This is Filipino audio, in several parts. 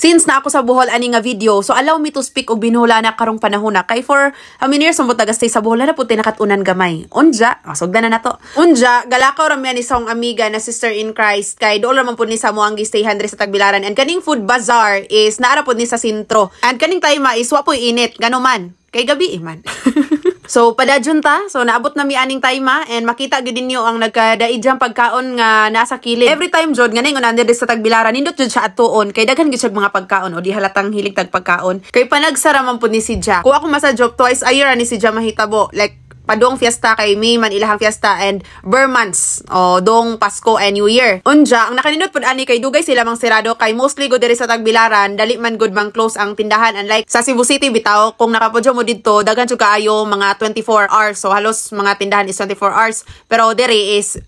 Since na ako sa Bohol ani nga video, so allow me to speak og binuhula na karong panahon na. Kay for how many years mo tagastay sa Bohol na puti nakatunan gamay. Unja, sugdan na nato. Unja, galakaw ra mi ani sa akong amiga na sister in Christ kay dool man pud ni sa mo ang gistayhan diri sa Tagbilaran. And kaning food bazaar is naara pud ni sa sentro. And kaning tayma is wa poy init, gano man. Kay gabi man. So, padadyon ta. So, naabot na mi aning tayma and makita gid ninyo ang nagkadaidjang pagkaon nga nasa kilid. Every time jud nga ningon under sa Tagbilaran, nindot jud siya atuon kay daghan gid siya mga pagkaon o di halatang hilig tag pagkaon. Kay panagsara man pud ni si Ja. Kuha ko masadjok twice a year ani si Ja mahitabo. Like padong fiesta kay May man ilahang fiesta and Burmans o dong Pasko and New Year. Unja, ang nakanindot pud ani kay dugay sila mang sirado kay mostly go diri sa Tagbilaran dali man good mang close ang tindahan, unlike sa Cebu City bitaw kung nakapodyo mo didto daghan jud kaayo mga 24 hours, so halos mga tindahan is 24 hours, pero diri is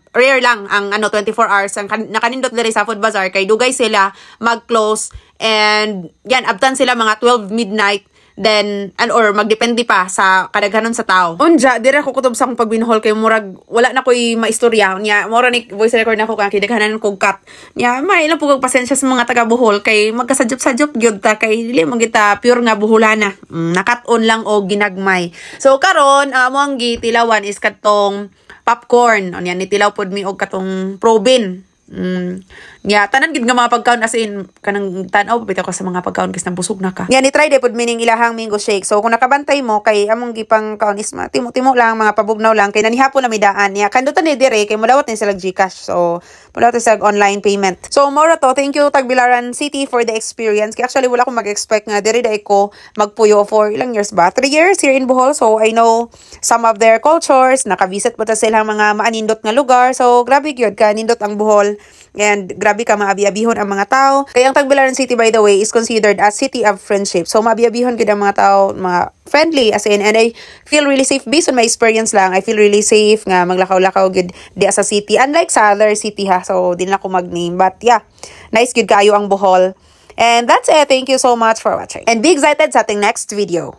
rare lang ang 24 hours ang nakanindot diri sa food bazaar kay dugay sila mag-close and yan abtan sila mga 12 midnight. Then, or magdepende pa sa kadaghanon sa tao. Unja, dire ko kutob sa akong pagbinuhol kay murag, wala na ko'y maistorya. Nya, mura ni voice record na ko kang kidaghanan kong cut. Nya, may ilang pugog pasensya sa mga taga-Bohol kay magkasadyop-sadyop gyud ta kay dili man kita pure nga buholana. Nakat-on lang o ginagmay. So, karon mo ang gitilawan is katong popcorn. Nya, nitilaw pod mi og katong probin. Tanan gid nga mga pagkaon as in kanang tan-aw bitaw ka sa mga pagkaon kasi nabusog na ka. Ni try day pud mining ilahang mango shake. So kung nakabantay mo kay among gipang kaon is timo-timo lang mga pabugnaw lang kay nanihapon na mi daan. Kandutan ni dire kay modawat ni sila GCash. So modawat sila online payment. So mora to, thank you Tagbilaran City for the experience. Kay actually wala ko mag-expect nga dire day ko magpuyo for ilang years ba? 3 years here in Bohol. So I know some of their cultures. Nakavisit po ta silang mga maanindot nga lugar. So grabe gyud ka nindot ang Bohol. And grabe ka maabi-abihon ang mga tao. Kaya ang Tagbilaran City, by the way, is considered as city of friendship. So maabi-abihon gid ang mga tao, mga friendly as in, and I feel really safe based on my experience lang. I feel really safe nga maglakaw-lakaw gid di sa city, unlike sa other city ha. So din na ko mag-name, but yeah, nice gid kayo ang Bohol. And that's it. Thank you so much for watching. And be excited sa ating next video.